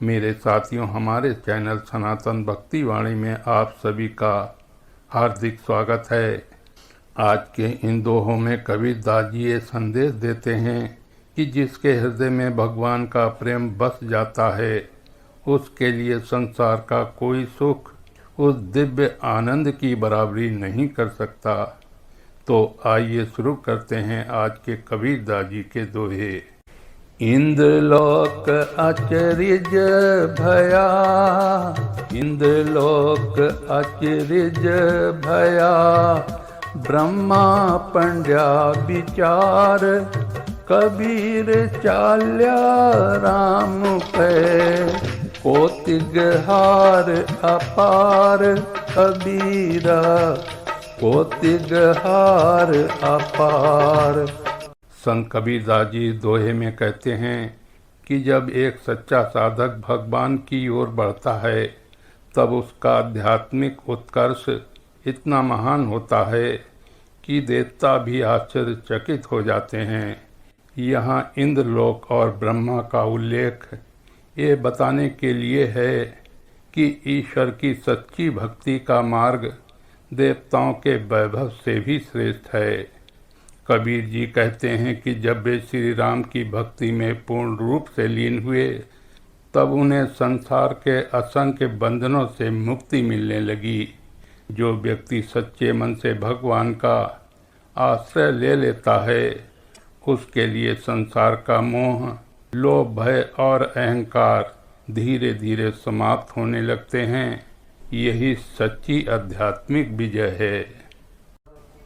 मेरे साथियों, हमारे चैनल सनातन भक्ति वाणी में आप सभी का हार्दिक स्वागत है। आज के इन दोहों में कबीरदास जी ये संदेश देते हैं कि जिसके हृदय में भगवान का प्रेम बस जाता है, उसके लिए संसार का कोई सुख उस दिव्य आनंद की बराबरी नहीं कर सकता। तो आइए शुरू करते हैं आज के कबीरदास जी के दोहे। इंद्रलोक अचरज भया, इंद्रलोक अचरज भया, ब्रह्मा पंड्या विचार, कबीर चाल्या राम पे, कोतिगहार अपार कबीरा, कोतिगहार अपार। संत कबीरदास जी दोहे में कहते हैं कि जब एक सच्चा साधक भगवान की ओर बढ़ता है, तब उसका आध्यात्मिक उत्कर्ष इतना महान होता है कि देवता भी आश्चर्यचकित हो जाते हैं। यहाँ इंद्रलोक और ब्रह्मा का उल्लेख ये बताने के लिए है कि ईश्वर की सच्ची भक्ति का मार्ग देवताओं के वैभव से भी श्रेष्ठ है। कबीर जी कहते हैं कि जब वे श्री राम की भक्ति में पूर्ण रूप से लीन हुए, तब उन्हें संसार के असंख्य बंधनों से मुक्ति मिलने लगी। जो व्यक्ति सच्चे मन से भगवान का आश्रय ले लेता है, उसके लिए संसार का मोह, लोभ, भय और अहंकार धीरे धीरे समाप्त होने लगते हैं। यही सच्ची आध्यात्मिक विजय है।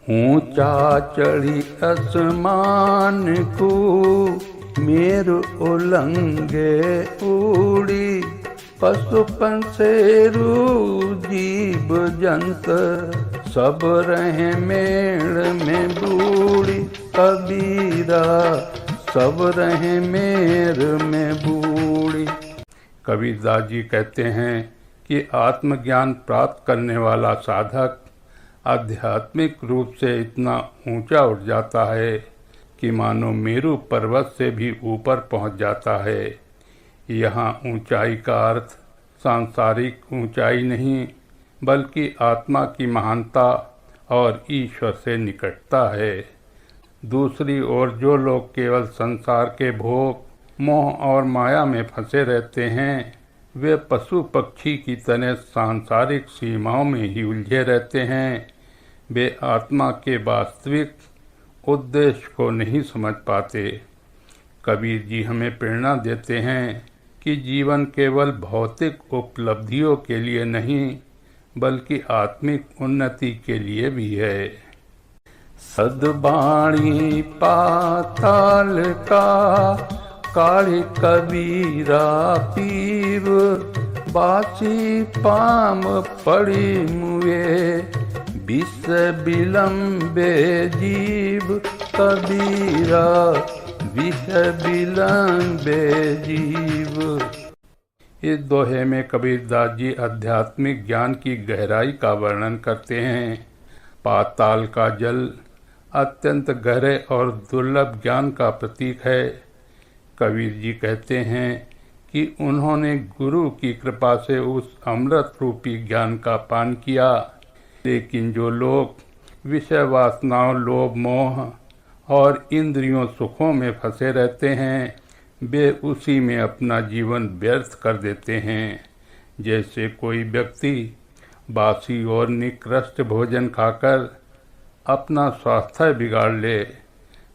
ऊंचा चढ़ी आसमान को, मेरु उलंघे उड़ी, पशु पंछेरु जीव जंत, सब रहे मेड़ में बूढ़ी कबीरा, सब रहे मेड़ में बूढ़ी। कबीरदास जी कहते हैं कि आत्मज्ञान प्राप्त करने वाला साधक आध्यात्मिक रूप से इतना ऊंचा उठ जाता है कि मानो मेरु पर्वत से भी ऊपर पहुंच जाता है। यहाँ ऊंचाई का अर्थ सांसारिक ऊंचाई नहीं, बल्कि आत्मा की महानता और ईश्वर से निकटता है। दूसरी ओर जो लोग केवल संसार के भोग, मोह और माया में फंसे रहते हैं, वे पशु पक्षी की तरह सांसारिक सीमाओं में ही उलझे रहते हैं। वे आत्मा के वास्तविक उद्देश्य को नहीं समझ पाते। कबीर जी हमें प्रेरणा देते हैं कि जीवन केवल भौतिक उपलब्धियों के लिए नहीं, बल्कि आत्मिक उन्नति के लिए भी है। सद्वाणी पाताल का, काढ़ी कबीरा पीर, बासी पाम पड़ी मुए, विष विलंबे जीव कबीरा, विष विलंबे जीव। इस दोहे में कबीरदास जी आध्यात्मिक ज्ञान की गहराई का वर्णन करते हैं। पाताल का जल अत्यंत गहरे और दुर्लभ ज्ञान का प्रतीक है। कबीर जी कहते हैं कि उन्होंने गुरु की कृपा से उस अमृत रूपी ज्ञान का पान किया, लेकिन जो लोग विषय वासनाओं, लोभ, मोह और इंद्रियों सुखों में फंसे रहते हैं, वे उसी में अपना जीवन व्यर्थ कर देते हैं। जैसे कोई व्यक्ति बासी और निकृष्ट भोजन खाकर अपना स्वास्थ्य बिगाड़ ले,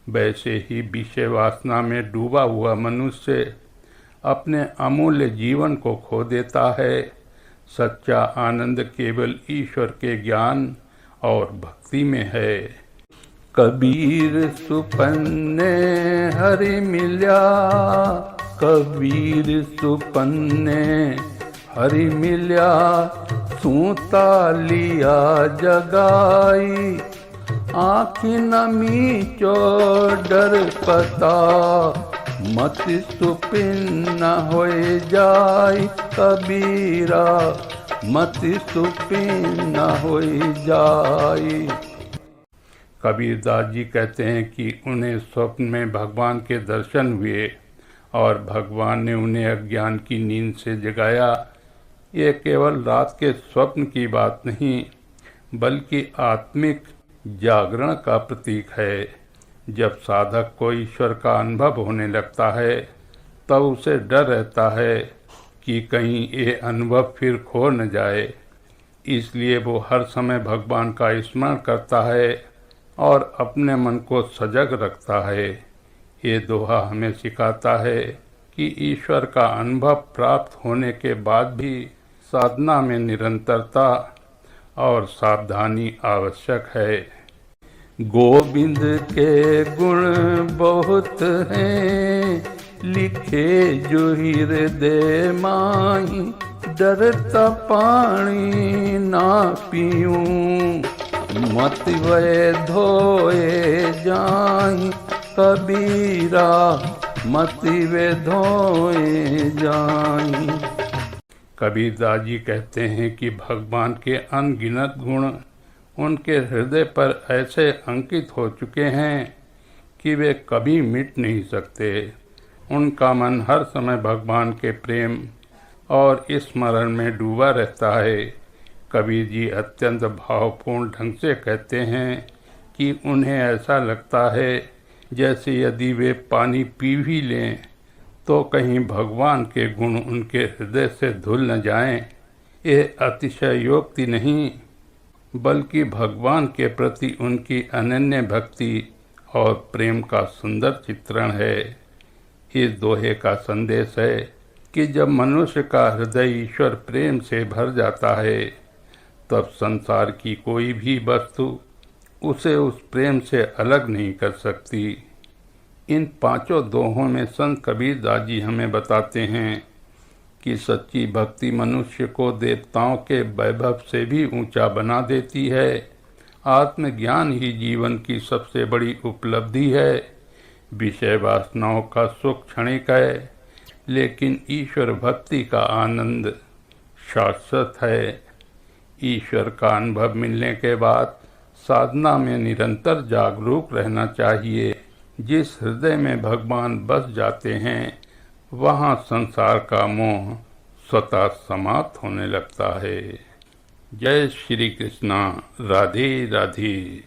वैसे ही विषय वासना में डूबा हुआ मनुष्य अपने अमूल्य जीवन को खो देता है। सच्चा आनंद केवल ईश्वर के ज्ञान और भक्ति में है। कबीर सुपन्ने हरि मिल्या, कबीर सुपन्ने हरि मिल्या, सूता लिया जगाई, आँखि नमी चो डर पता, मत सुपिन होए जाय कबीरा, मत सुपिन होए जाय। कबीरदास जी कहते हैं कि उन्हें स्वप्न में भगवान के दर्शन हुए और भगवान ने उन्हें अज्ञान की नींद से जगाया। ये केवल रात के स्वप्न की बात नहीं, बल्कि आत्मिक जागरण का प्रतीक है। जब साधक को ईश्वर का अनुभव होने लगता है, तब उसे डर रहता है कि कहीं ये अनुभव फिर खो न जाए। इसलिए वो हर समय भगवान का स्मरण करता है और अपने मन को सजग रखता है। ये दोहा हमें सिखाता है कि ईश्वर का अनुभव प्राप्त होने के बाद भी साधना में निरंतरता और सावधानी आवश्यक है। गोविंद के गुण बहुत हैं, लिखे जो हृदय माही, डरता पानी ना पीऊं, मत वे धोए जाई, कबीरा मत वे धोए जाई। कबीरदास जी कहते हैं कि भगवान के अनगिनत गुण उनके हृदय पर ऐसे अंकित हो चुके हैं कि वे कभी मिट नहीं सकते। उनका मन हर समय भगवान के प्रेम और स्मरण में डूबा रहता है। कबीर जी अत्यंत भावपूर्ण ढंग से कहते हैं कि उन्हें ऐसा लगता है जैसे यदि वे पानी पी भी लें तो कहीं भगवान के गुण उनके हृदय से धुल न जाएं। ये अतिशयोक्ति नहीं, बल्कि भगवान के प्रति उनकी अनन्य भक्ति और प्रेम का सुंदर चित्रण है। इस दोहे का संदेश है कि जब मनुष्य का हृदय ईश्वर प्रेम से भर जाता है, तब संसार की कोई भी वस्तु उसे उस प्रेम से अलग नहीं कर सकती। इन पांचों दोहों में संत कबीरदास जी हमें बताते हैं कि सच्ची भक्ति मनुष्य को देवताओं के वैभव से भी ऊंचा बना देती है। आत्मज्ञान ही जीवन की सबसे बड़ी उपलब्धि है। विषय वासनाओं का सुख क्षणिक है, लेकिन ईश्वर भक्ति का आनंद शाश्वत है। ईश्वर का अनुभव मिलने के बाद साधना में निरंतर जागरूक रहना चाहिए। जिस हृदय में भगवान बस जाते हैं, वहाँ संसार का मोह स्वतः समाप्त होने लगता है। जय श्री कृष्णा। राधे राधे।